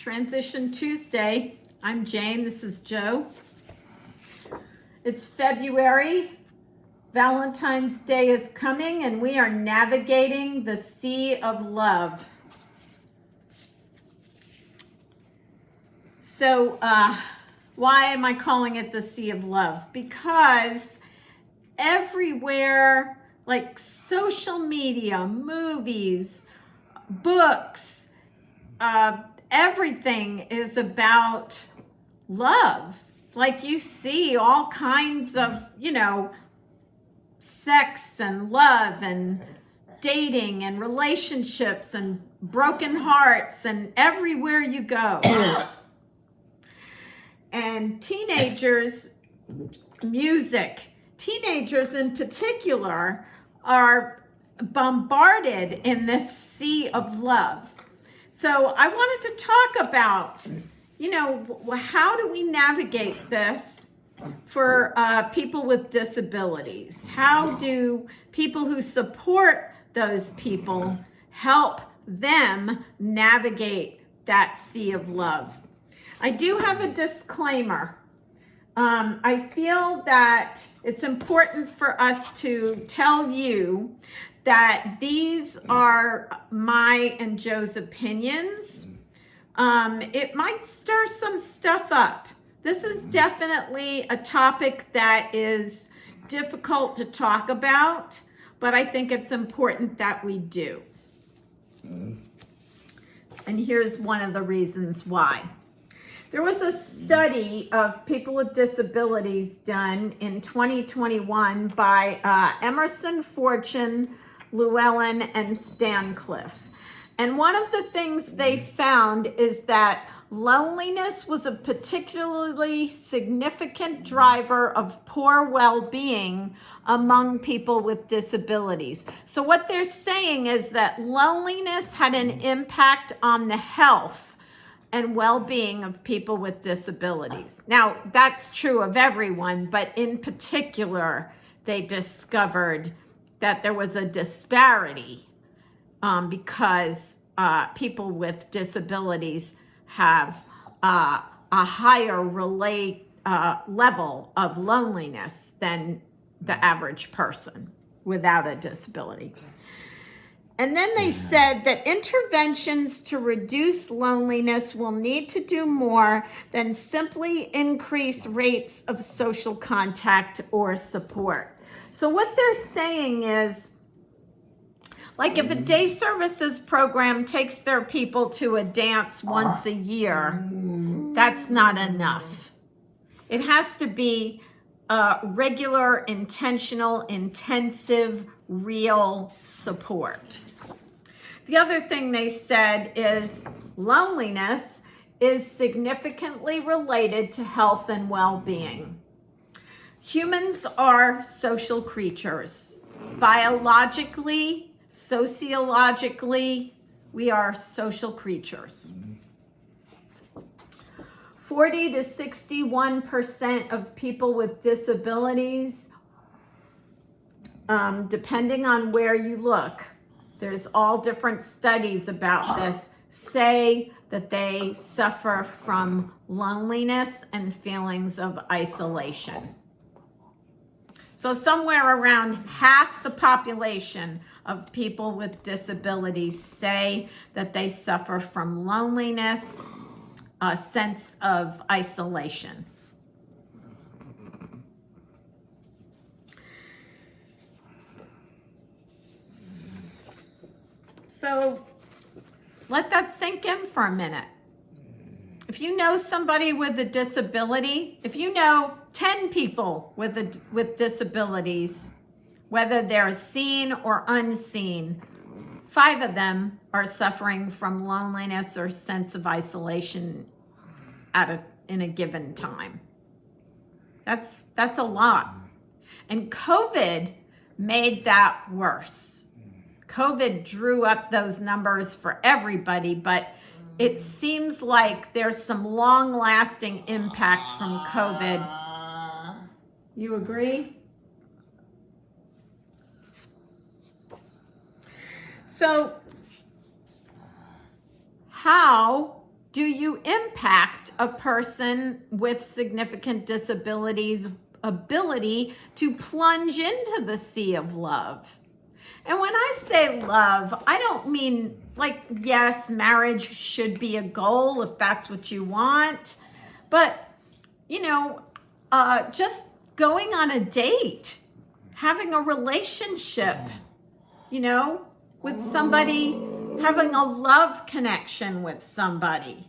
Transition Tuesday. I'm Jane. This is Joe. It's February. Valentine's Day is coming, and we are navigating the sea of love. So, why am I calling it the sea of love? Because everywhere, like social media, movies, books, everything is about love. Like you see all kinds of, sex and love and dating and relationships and broken hearts and everywhere you go. And teenagers, music, teenagers in particular are bombarded in this sea of love. So I wanted to talk about, how do we navigate this for people with disabilities? How do people who support those people help them navigate that sea of love? I do have a disclaimer. I feel that it's important for us to tell you that these are my and Joe's opinions. It might stir some stuff up. This is definitely a topic that is difficult to talk about, but I think it's important that we do. And here's one of the reasons why. There was a study of people with disabilities done in 2021 by Emerson, Fortune, Llewellyn, and Stancliffe. And one of the things they found is that loneliness was a particularly significant driver of poor well-being among people with disabilities. So what they're saying is that loneliness had an impact on the health and well-being of people with disabilities. Now, that's true of everyone, but in particular, they discovered that there was a disparity because people with disabilities have a higher level of loneliness than the average person without a disability. And then they said that interventions to reduce loneliness will need to do more than simply increase rates of social contact or support. So what they're saying is, like if a day services program takes their people to a dance once a year, that's not enough. It has to be regular, intentional, intensive, real support. The other thing they said is loneliness is significantly related to health and well-being. Humans are social creatures. Biologically, sociologically, we are social creatures. 40 to 61% of people with disabilities, depending on where you look, there's all different studies about this, say that they suffer from loneliness and feelings of isolation. So somewhere around half the population of people with disabilities say that they suffer from loneliness, a sense of isolation. So let that sink in for a minute. If you know somebody with a disability, if you know 10 people with disabilities, whether they're seen or unseen, 5 of them are suffering from loneliness or sense of isolation in a given time. That's a lot. And COVID made that worse. COVID drew up those numbers for everybody, but it seems like there's some long-lasting impact from COVID. You agree? So how do you impact a person with significant disabilities' ability to plunge into the sea of love? And when I say love, I don't mean like, yes, marriage should be a goal if that's what you want, but, just going on a date, having a relationship, with somebody, having a love connection with somebody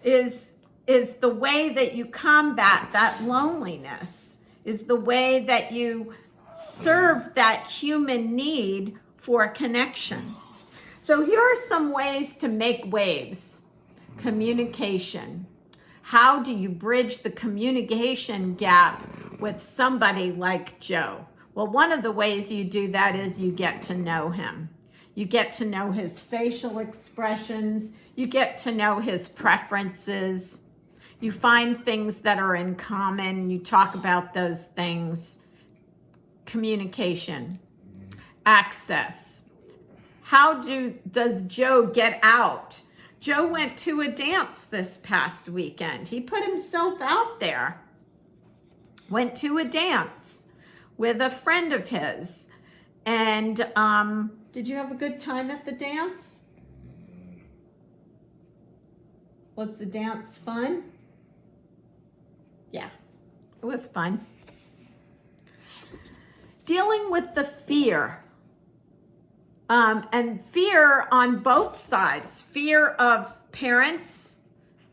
is the way that you combat that loneliness, is the way that you serve that human need for connection. So here are some ways to make waves. Communication. How do you bridge the communication gap with somebody like Joe? Well, one of the ways you do that is you get to know him. You get to know his facial expressions. You get to know his preferences. You find things that are in common. You talk about those things. Communication. Access. How does Joe get out? Joe went to a dance this past weekend. He put himself out there. Went to a dance with a friend of his. And did you have a good time at the dance? Was the dance fun? Yeah, it was fun. Dealing with the fear. And fear on both sides. Fear of parents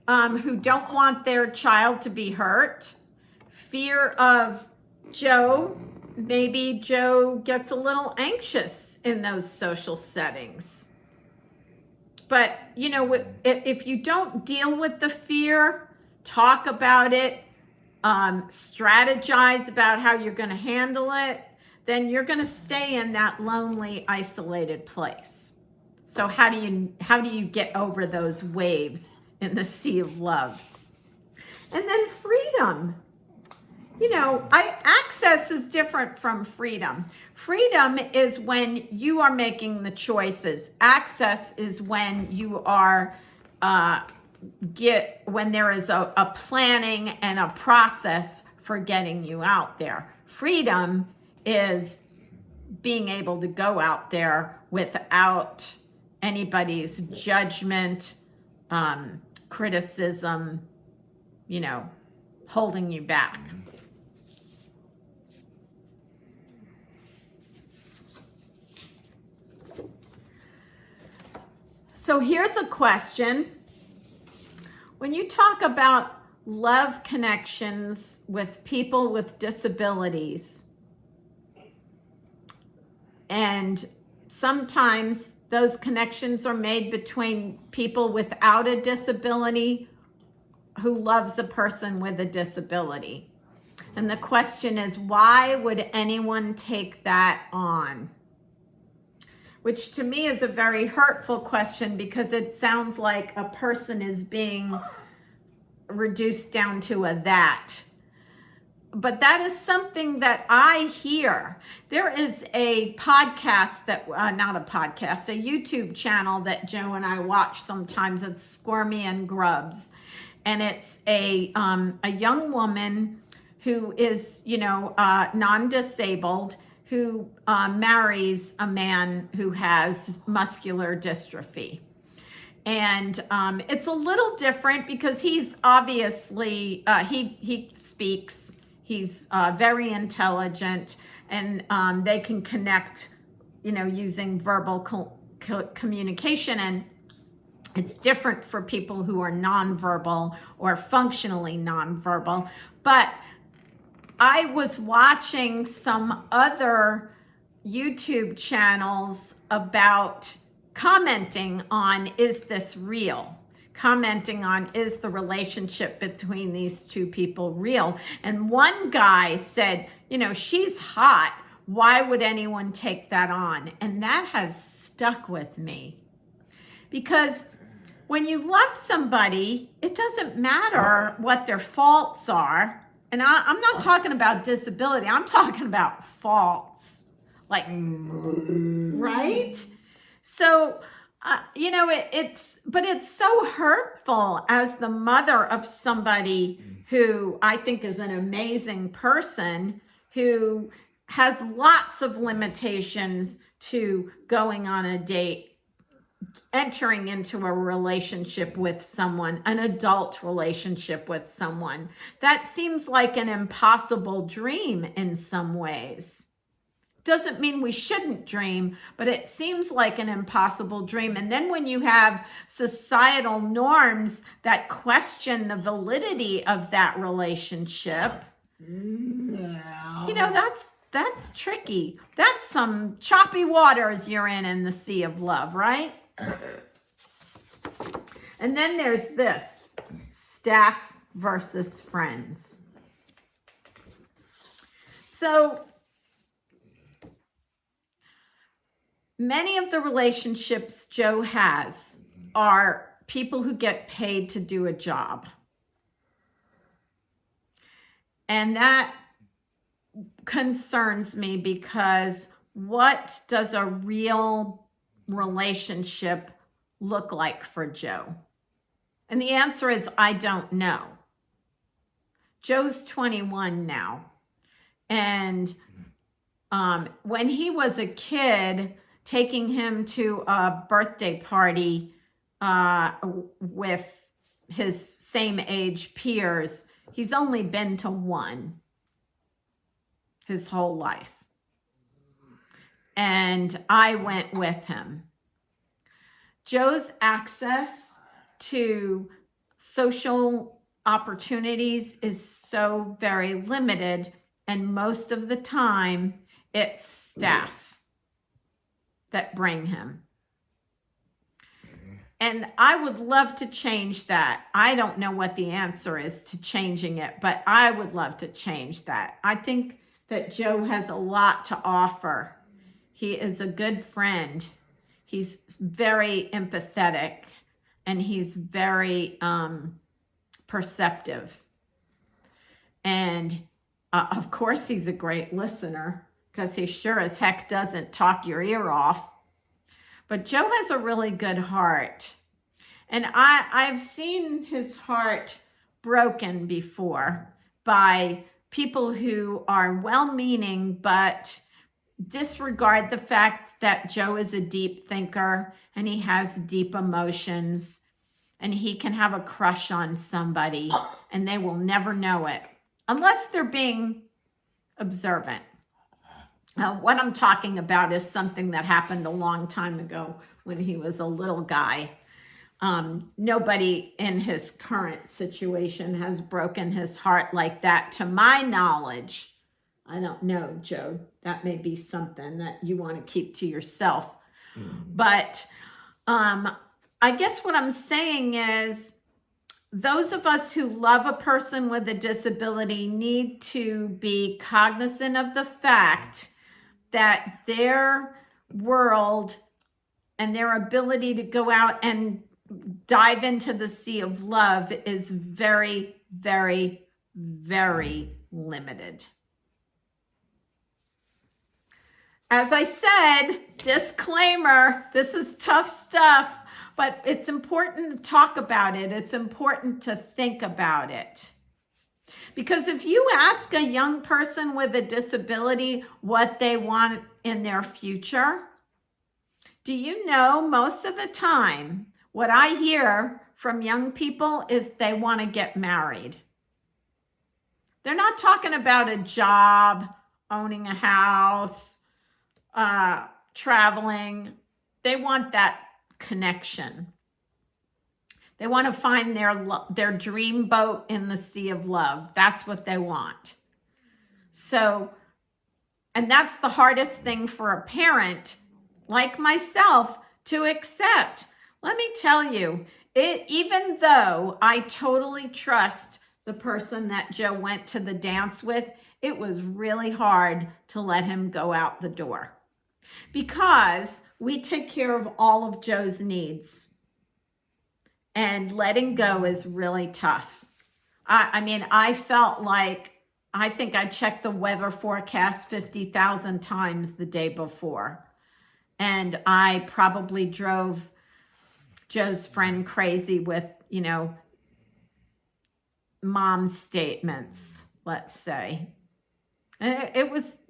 who don't want their child to be hurt. Fear of Joe. Maybe Joe gets a little anxious in those social settings. But, if you don't deal with the fear, talk about it, strategize about how you're going to handle it, then you're going to stay in that lonely, isolated place. So how do you get over those waves in the sea of love? And then freedom. Access is different from freedom. Freedom is when you are making the choices. Access is when you are when there is a planning and a process for getting you out there. Freedom is being able to go out there without anybody's judgment, criticism, holding you back. So here's a question. When you talk about love connections with people with disabilities, and sometimes those connections are made between people without a disability who loves a person with a disability. And the question is, why would anyone take that on? Which to me is a very hurtful question, because it sounds like a person is being reduced down to a that. But that is something that I hear. There is a podcast a YouTube channel that Joe and I watch sometimes. It's Squirmy and Grubs. And it's a young woman who is, non-disabled, who marries a man who has muscular dystrophy. And it's a little different because he's obviously, he speaks, he's very intelligent, and they can connect, using verbal communication. And it's different for people who are nonverbal or functionally nonverbal. But I was watching some other YouTube channels about commenting on, is this real? Commenting on, is the relationship between these two people real? And one guy said, she's hot. Why would anyone take that on? And that has stuck with me. Because when you love somebody, it doesn't matter what their faults are. And I'm not talking about disability. I'm talking about faults. Right? So but it's so hurtful as the mother of somebody who I think is an amazing person who has lots of limitations to going on a date, entering into a relationship with someone, an adult relationship with someone. That seems like an impossible dream in some ways. Doesn't mean we shouldn't dream, but it seems like an impossible dream. And then when you have societal norms that question the validity of that relationship, that's tricky. That's some choppy waters you're in the sea of love, right? And then there's this, staff versus friends. So many of the relationships Joe has are people who get paid to do a job. And that concerns me because what does a real relationship look like for Joe? And the answer is, I don't know. Joe's 21 now. And when he was a kid, taking him to a birthday party with his same age peers, he's only been to one his whole life. And I went with him. Joe's access to social opportunities is so very limited, and most of the time it's staff that bring him. And I would love to change that. I don't know what the answer is to changing it, but I would love to change that. I think that Joe has a lot to offer. He is a good friend. He's very empathetic, and he's very perceptive. And of course, he's a great listener, because he sure as heck doesn't talk your ear off. But Joe has a really good heart. And I've seen his heart broken before by people who are well-meaning but disregard the fact that Joe is a deep thinker and he has deep emotions, and he can have a crush on somebody and they will never know it unless they're being observant. What I'm talking about is something that happened a long time ago when he was a little guy. Nobody in his current situation has broken his heart like that, to my knowledge. I don't know, Joe. That may be something that you want to keep to yourself. But I guess what I'm saying is, those of us who love a person with a disability need to be cognizant of the fact that their world and their ability to go out and dive into the sea of love is very, very, very limited. As I said, disclaimer, this is tough stuff, but it's important to talk about it. It's important to think about it. Because if you ask a young person with a disability what they want in their future, do you know most of the time what I hear from young people is they want to get married. They're not talking about a job, owning a house, traveling. They want that connection. They want to find their dream boat in the sea of love. That's what they want. So, and that's the hardest thing for a parent like myself to accept. Let me tell you, even though I totally trust the person that Joe went to the dance with, it was really hard to let him go out the door, because we take care of all of Joe's needs. And letting go is really tough. I mean, I felt like, I think I checked the weather forecast 50,000 times the day before. And I probably drove Joe's friend crazy with, mom statements, let's say. And it was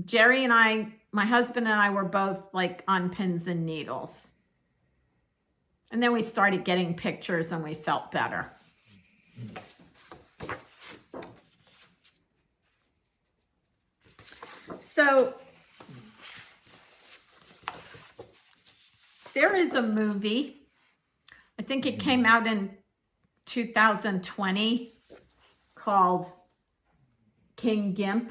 Jerry and I, my husband and I were both like on pins and needles. And then we started getting pictures and we felt better. So there is a movie, I think it came out in 2020, called King Gimp.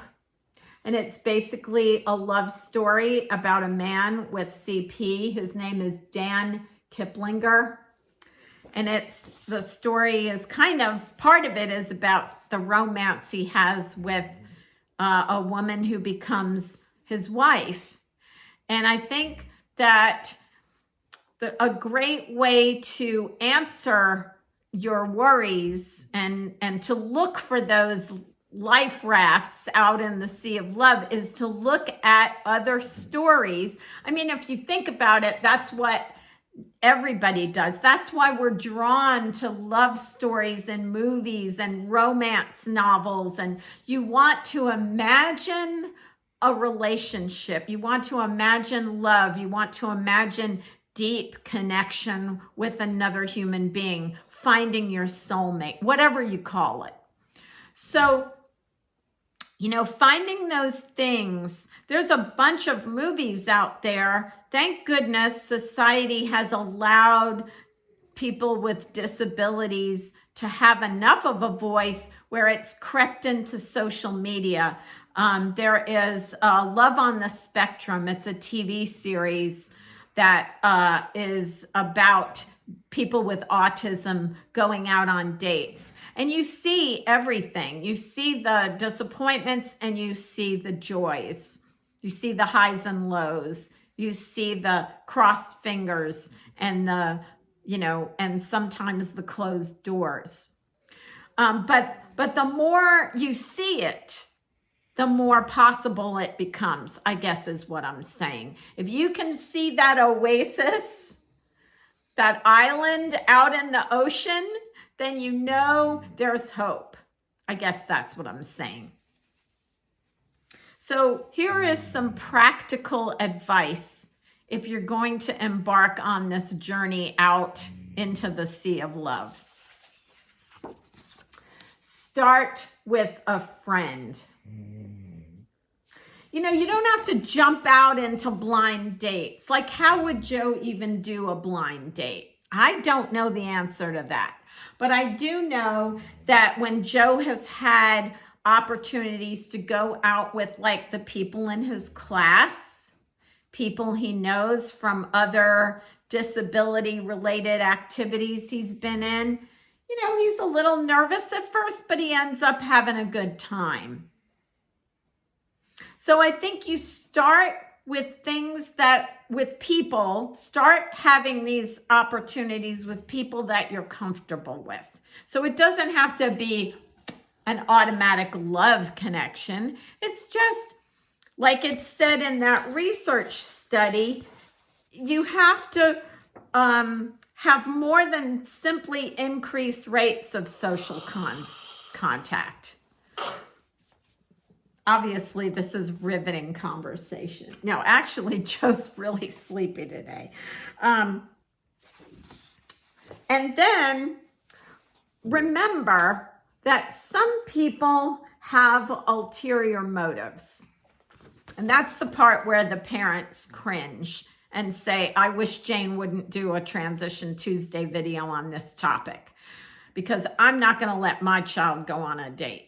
And it's basically a love story about a man with CP. His name is Dan Kiplinger. And the story is part of it is about the romance he has with a woman who becomes his wife. And I think that a great way to answer your worries and to look for those life rafts out in the sea of love is to look at other stories. I mean, if you think about it, that's what everybody does. That's why we're drawn to love stories and movies and romance novels. And you want to imagine a relationship. You want to imagine love. You want to imagine deep connection with another human being, finding your soulmate, whatever you call it. So, finding those things, there's a bunch of movies out there. Thank goodness society has allowed people with disabilities to have enough of a voice where it's crept into social media. There is Love on the Spectrum. It's a TV series that is about people with autism going out on dates. And you see everything. You see the disappointments and you see the joys. You see the highs and lows. You see the crossed fingers and and sometimes the closed doors. But the more you see it, the more possible it becomes, I guess is what I'm saying. If you can see that oasis, that island out in the ocean, then there's hope. I guess that's what I'm saying. So here is some practical advice if you're going to embark on this journey out into the sea of love. Start with a friend. You don't have to jump out into blind dates. Like, how would Joe even do a blind date? I don't know the answer to that. But I do know that when Joe has had opportunities to go out with like the people in his class, people he knows from other disability related activities he's been in, he's a little nervous at first, but he ends up having a good time. So I think you start with start having these opportunities with people that you're comfortable with. So it doesn't have to be an automatic love connection. It's just like it said in that research study, you have to have more than simply increased rates of social contact. Obviously, this is riveting conversation. No, actually, Joe's really sleepy today. And then remember that some people have ulterior motives. And that's the part where the parents cringe and say, I wish Jane wouldn't do a Transition Tuesday video on this topic because I'm not going to let my child go on a date.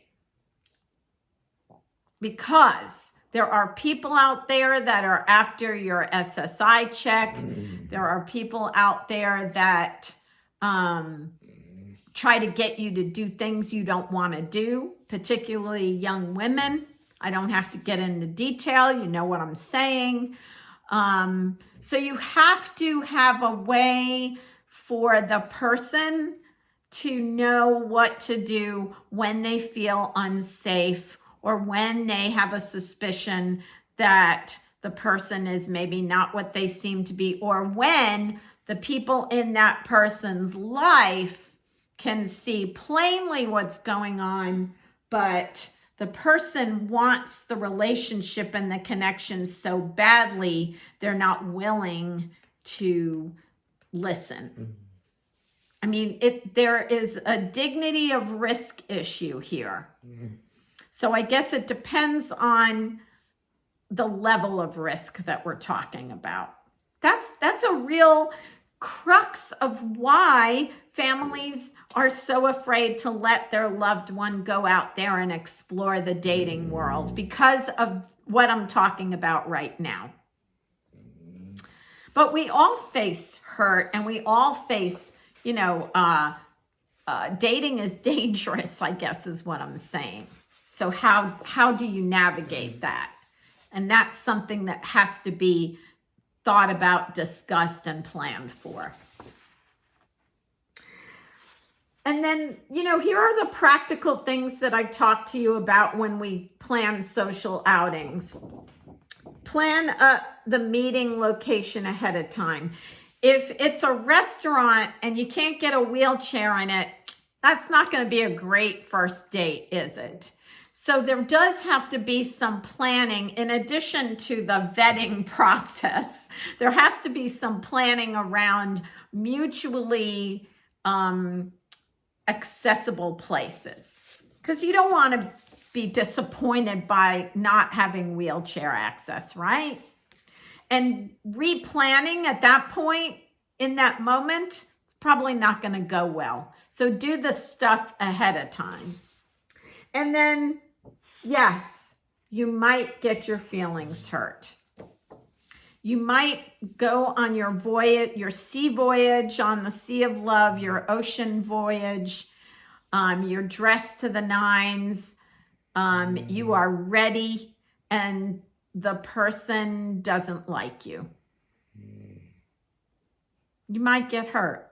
Because there are people out there that are after your SSI check. There are people out there that try to get you to do things you don't want to do, particularly young women. I don't have to get into detail. You know what I'm saying. So you have to have a way for the person to know what to do when they feel unsafe or when they have a suspicion that the person is maybe not what they seem to be, or when The people in that person's life can see plainly what's going on, but the person wants the relationship and the connection so badly, they're not willing to listen. I mean, there is a dignity of risk issue here. So I guess it depends on the level of risk that we're talking about. That's a real crux of why families are so afraid to let their loved one go out there and explore the dating world, because of what I'm talking about right now. But we all face hurt, and we all face, dating is dangerous, I guess is what I'm saying. So how do you navigate that? And that's something that has to be thought about, discussed, and planned for. And then, here are the practical things that I talked to you about when we plan social outings. Plan the meeting location ahead of time. If it's a restaurant and you can't get a wheelchair in it, that's not going to be a great first date, is it? So there does have to be some planning in addition to the vetting process. There has to be some planning around mutually accessible places, because you don't want to be disappointed by not having wheelchair access, right? And replanning at that point, in that moment, it's probably not going to go well. So do the stuff ahead of time. And then, yes, you might get your feelings hurt. You might go on your voyage, your sea voyage on the Sea of Love, your ocean voyage. You're dressed to the nines. You are ready, and the person doesn't like you. You might get hurt.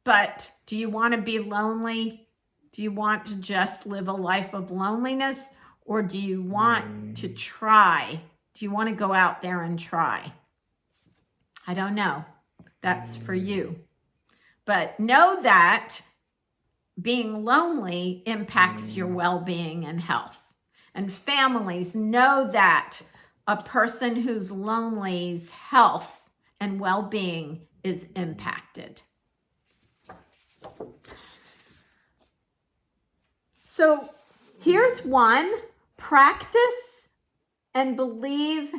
But do you want to be lonely? Do you want to just live a life of loneliness? Or do you want to try? Do you want to go out there and try? I don't know. That's for you. But know that being lonely impacts your well-being and health. And families know that a person who's lonely's health and well-being is impacted. So here's one. Practice and believe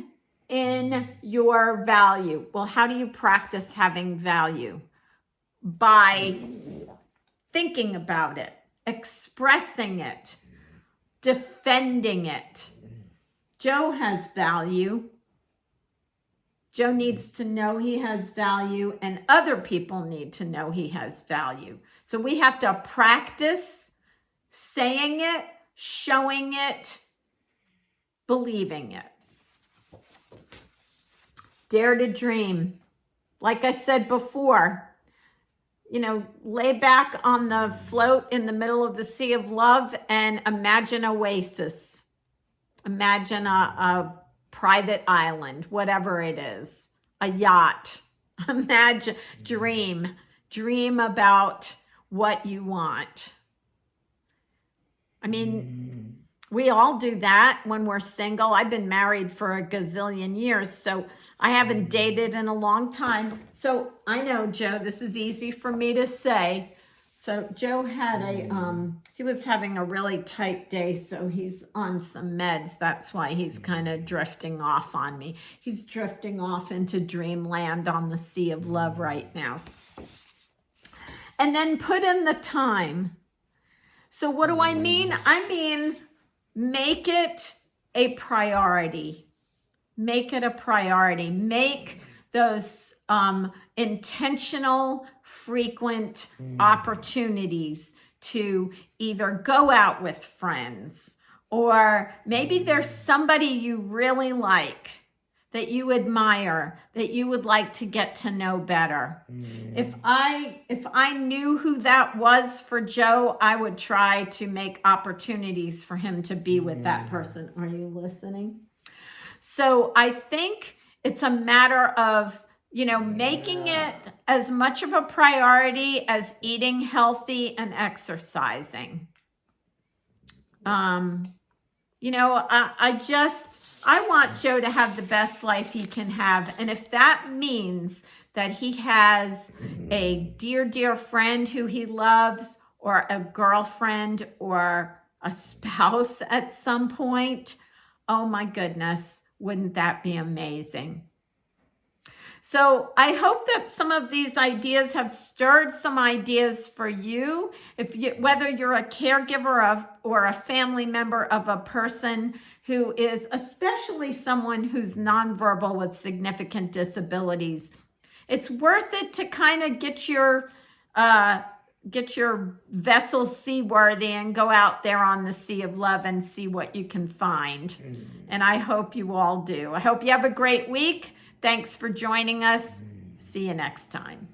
in your value. Well, how do you practice having value? By thinking about it, expressing it, defending it. Joe has value. Joe needs to know he has value, and other people need to know he has value. So we have to practice saying it, showing it, believing it. Dare to dream. Like I said before, lay back on the float in the middle of the Sea of Love and imagine oasis. Imagine a private island, whatever it is, a yacht. Imagine, dream about what you want. I mean, we all do that when we're single. I've been married for a gazillion years, so I haven't dated in a long time. So I know, Joe, this is easy for me to say. So Joe had he was having a really tight day, so he's on some meds. That's why he's kind of drifting off on me. He's drifting off into dreamland on the Sea of Love right now. And then put in the time. So what do I mean? I mean, make it a priority. Make it a priority. Make those intentional, frequent opportunities to either go out with friends, or maybe there's somebody you really like, that you admire, that you would like to get to know better. If I knew who that was for Joe, I would try to make opportunities for him to be with that person. Are you listening? So I think it's a matter of making it as much of a priority as eating healthy and exercising. I want Joe to have the best life he can have. And if that means that he has a dear, dear friend who he loves, or a girlfriend, or a spouse at some point, oh my goodness, wouldn't that be amazing? So I hope that some of these ideas have stirred some ideas for you. Whether you're a caregiver of or a family member of a person who is, especially someone who's nonverbal with significant disabilities, it's worth it to kind of get your vessel seaworthy and go out there on the sea of love and see what you can find. And I hope you all do. I hope you have a great week. Thanks for joining us. See you next time.